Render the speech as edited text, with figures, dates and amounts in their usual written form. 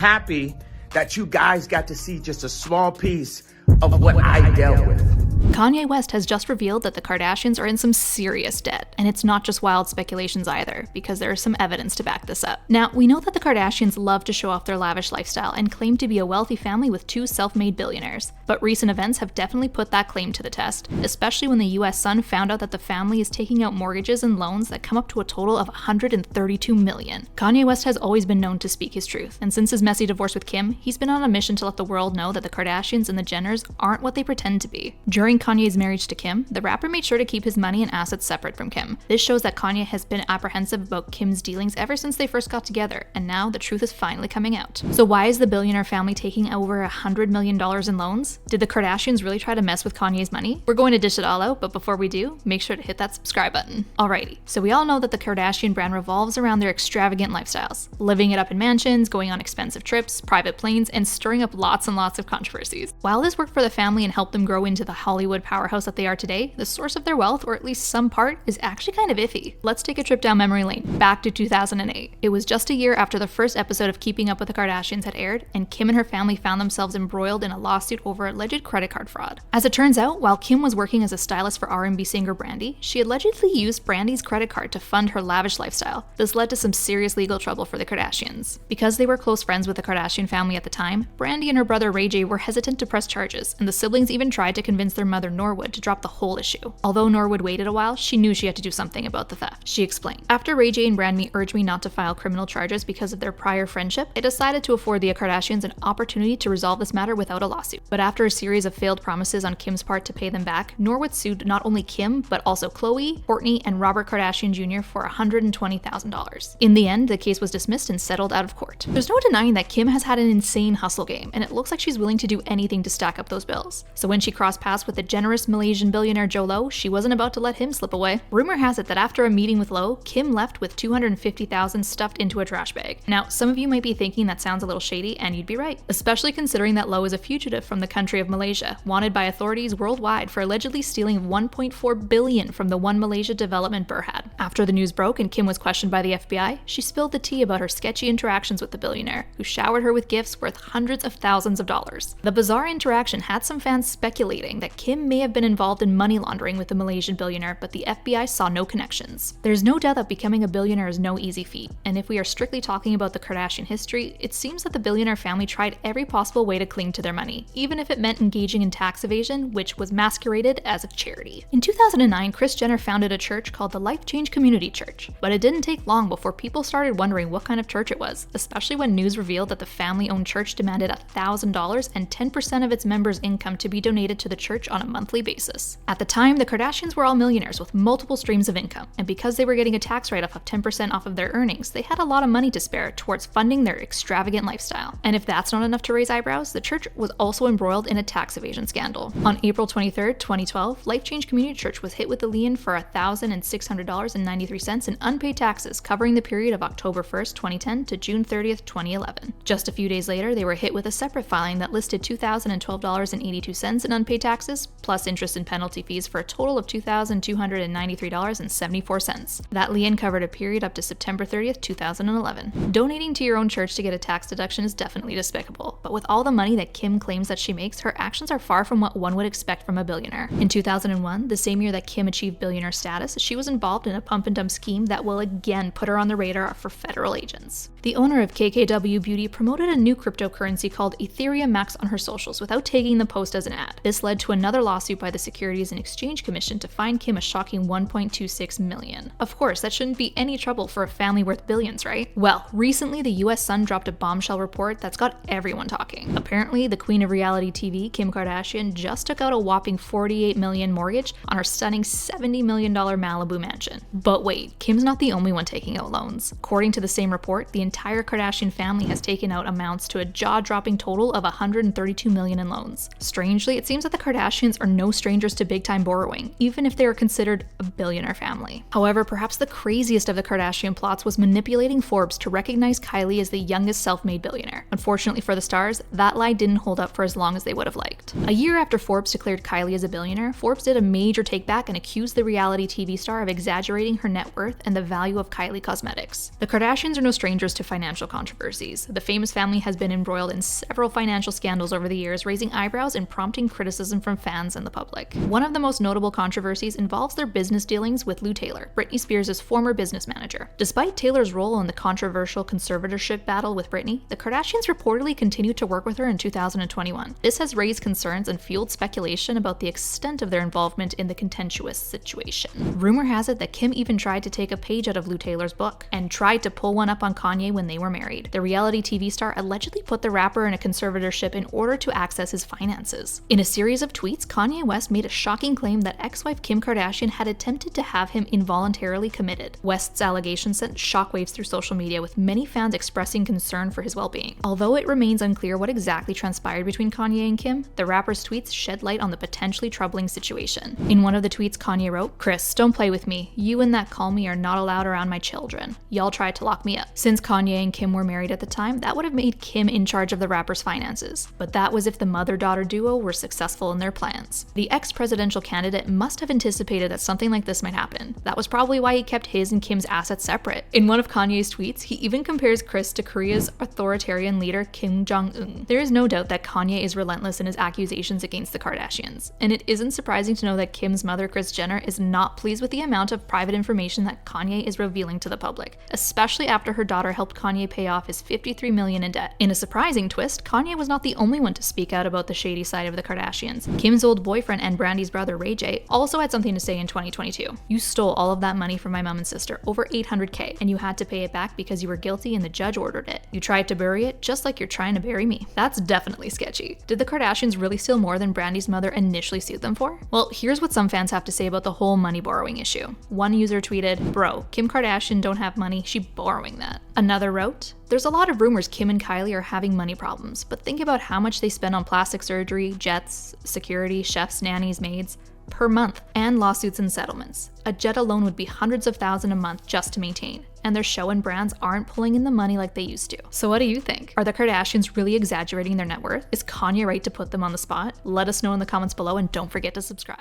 Happy that you guys got to see just a small piece of what I dealt with. Kanye West has just revealed that the Kardashians are in some serious debt, and it's not just wild speculations either, because there is some evidence to back this up. Now, we know that the Kardashians love to show off their lavish lifestyle and claim to be a wealthy family with two self-made billionaires, but recent events have definitely put that claim to the test, especially when the US Sun found out that the family is taking out mortgages and loans that come up to a total of $132 million. Kanye West has always been known to speak his truth, and since his messy divorce with Kim, he's been on a mission to let the world know that the Kardashians and the Jenners aren't what they pretend to be. During Kanye's marriage to Kim, the rapper made sure to keep his money and assets separate from Kim. This shows that Kanye has been apprehensive about Kim's dealings ever since they first got together, and now the truth is finally coming out. So why is the billionaire family taking over $100 million in loans? Did the Kardashians really try to mess with Kanye's money? We're going to dish it all out, but before we do, make sure to hit that subscribe button. Alrighty, so we all know that the Kardashian brand revolves around their extravagant lifestyles, living it up in mansions, going on expensive trips, private planes, and stirring up lots and lots of controversies. While this worked for the family and helped them grow into the Hollywood powerhouse that they are today, the source of their wealth, or at least some part, is actually kind of iffy. Let's take a trip down memory lane, back to 2008. It was just a year after the first episode of Keeping Up with the Kardashians had aired, and Kim and her family found themselves embroiled in a lawsuit over alleged credit card fraud. As it turns out, while Kim was working as a stylist for R&B singer Brandy, she allegedly used Brandy's credit card to fund her lavish lifestyle. This led to some serious legal trouble for the Kardashians. Because they were close friends with the Kardashian family at the time, Brandy and her brother Ray J were hesitant to press charges, and the siblings even tried to convince their mother Norwood to drop the whole issue. Although Norwood waited a while, she knew she had to do something about the theft. She explained, "After Ray J and Brandy urged me not to file criminal charges because of their prior friendship, I decided to afford the Kardashians an opportunity to resolve this matter without a lawsuit. But after a series of failed promises on Kim's part to pay them back, Norwood sued not only Kim, but also Khloe, Kourtney, and Robert Kardashian Jr. for $120,000. In the end, the case was dismissed and settled out of court." There's no denying that Kim has had an insane hustle game, and it looks like she's willing to do anything to stack up those bills. So when she crossed paths with the generous Malaysian billionaire Joe Low, she wasn't about to let him slip away. Rumor has it that after a meeting with Low, Kim left with $250,000 stuffed into a trash bag. Now, some of you might be thinking that sounds a little shady, and you'd be right, especially considering that Low is a fugitive from the country of Malaysia, wanted by authorities worldwide for allegedly stealing $1.4 billion from the One Malaysia Development Berhad. After the news broke and Kim was questioned by the FBI, she spilled the tea about her sketchy interactions with the billionaire, who showered her with gifts worth hundreds of thousands of dollars. The bizarre interaction had some fans speculating that Kim may have been involved in money laundering with the Malaysian billionaire, but the FBI saw no connections. There's no doubt that becoming a billionaire is no easy feat, and if we are strictly talking about the Kardashian history, it seems that the billionaire family tried every possible way to cling to their money, even if it meant engaging in tax evasion, which was masqueraded as a charity. In 2009, Kris Jenner founded a church called the Life Change Community Church, but it didn't take long before people started wondering what kind of church it was, especially when news revealed that the family-owned church demanded $1,000 and 10% of its members' income to be donated to the church on a monthly basis. At the time, the Kardashians were all millionaires with multiple streams of income, and because they were getting a tax write-off of 10% off of their earnings, they had a lot of money to spare towards funding their extravagant lifestyle. And if that's not enough to raise eyebrows, the church was also embroiled in a tax evasion scandal. On April 23, 2012, Life Change Community Church was hit with a lien for $1,600.93 in unpaid taxes covering the period of October 1st, 2010 to June 30th, 2011. Just a few days later, they were hit with a separate filing that listed $2,012.82 in unpaid taxes, plus interest and penalty fees for a total of $2,293.74. That lien covered a period up to September 30th, 2011. Donating to your own church to get a tax deduction is definitely despicable, but with all the money that Kim claims that she makes, her actions are far from what one would expect from a billionaire. In 2001, the same year that Kim achieved billionaire status, she was involved in a pump-and-dump scheme that will again put her on the radar for federal agents. The owner of KKW Beauty promoted a new cryptocurrency called Ethereum Max on her socials without tagging the post as an ad. This led to another lawsuit by the Securities and Exchange Commission to fine Kim a shocking $1.26 million. Of course, that shouldn't be any trouble for a family worth billions, right? Well, recently the US Sun dropped a bombshell report that's got everyone talking. Apparently, the queen of reality TV, Kim Kardashian, just took out a whopping $48 million mortgage on her stunning $70 million Malibu mansion. But wait, Kim's not the only one taking out loans. According to the same report, the entire Kardashian family has taken out amounts to a jaw-dropping total of $132 million in loans. Strangely, it seems that the Kardashians Kardashians are no strangers to big-time borrowing, even if they are considered a billionaire family. However, perhaps the craziest of the Kardashian plots was manipulating Forbes to recognize Kylie as the youngest self-made billionaire. Unfortunately for the stars, that lie didn't hold up for as long as they would have liked. A year after Forbes declared Kylie as a billionaire, Forbes did a major takeback and accused the reality TV star of exaggerating her net worth and the value of Kylie Cosmetics. The Kardashians are no strangers to financial controversies. The famous family has been embroiled in several financial scandals over the years, raising eyebrows and prompting criticism from fans and the public. One of the most notable controversies involves their business dealings with Lou Taylor, Britney Spears' former business manager. Despite Taylor's role in the controversial conservatorship battle with Britney, the Kardashians reportedly continued to work with her in 2021. This has raised concerns and fueled speculation about the extent of their involvement in the contentious situation. Rumor has it that Kim even tried to take a page out of Lou Taylor's book and tried to pull one up on Kanye when they were married. The reality TV star allegedly put the rapper in a conservatorship in order to access his finances. In a series of tweets, Kanye West made a shocking claim that ex-wife Kim Kardashian had attempted to have him involuntarily committed. West's allegation sent shockwaves through social media, with many fans expressing concern for his well-being. Although it remains unclear what exactly transpired between Kanye and Kim, the rapper's tweets shed light on the potentially troubling situation. In one of the tweets, Kanye wrote, "Chris, don't play with me. You and that call me are not allowed around my children. Y'all tried to lock me up." Since Kanye and Kim were married at the time, that would have made Kim in charge of the rapper's finances. But that was if the mother-daughter duo were successful in their plans. The ex-presidential candidate must have anticipated that something like this might happen. That was probably why he kept his and Kim's assets separate. In one of Kanye's tweets, he even compares Kris to Korea's authoritarian leader Kim Jong-un. There is no doubt that Kanye is relentless in his accusations against the Kardashians, and it isn't surprising to know that Kim's mother, Kris Jenner, is not pleased with the amount of private information that Kanye is revealing to the public, especially after her daughter helped Kanye pay off his $53 million in debt. In a surprising twist, Kanye was not the only one to speak out about the shady side of the Kardashians. Kim's old boyfriend and Brandy's brother, Ray J, also had something to say in 2022. "You stole all of that money from my mom and sister, over $800K, and you had to pay it back because you were guilty and the judge ordered it. You tried to bury it just like you're trying to bury me." That's definitely sketchy. Did the Kardashians really steal more than Brandy's mother initially sued them for? Well, here's what some fans have to say about the whole money borrowing issue. One user tweeted, "Bro, Kim Kardashian don't have money, she borrowing that." Another wrote, "There's a lot of rumors Kim and Kylie are having money problems, but think about how much they spend on plastic surgery, jets, security, chefs, nannies, maids per month, and lawsuits and settlements. A jet alone would be hundreds of thousands a month just to maintain, and their show and brands aren't pulling in the money like they used to." So what do you think? Are the Kardashians really exaggerating their net worth? Is Kanye right to put them on the spot? Let us know in the comments below, and don't forget to subscribe.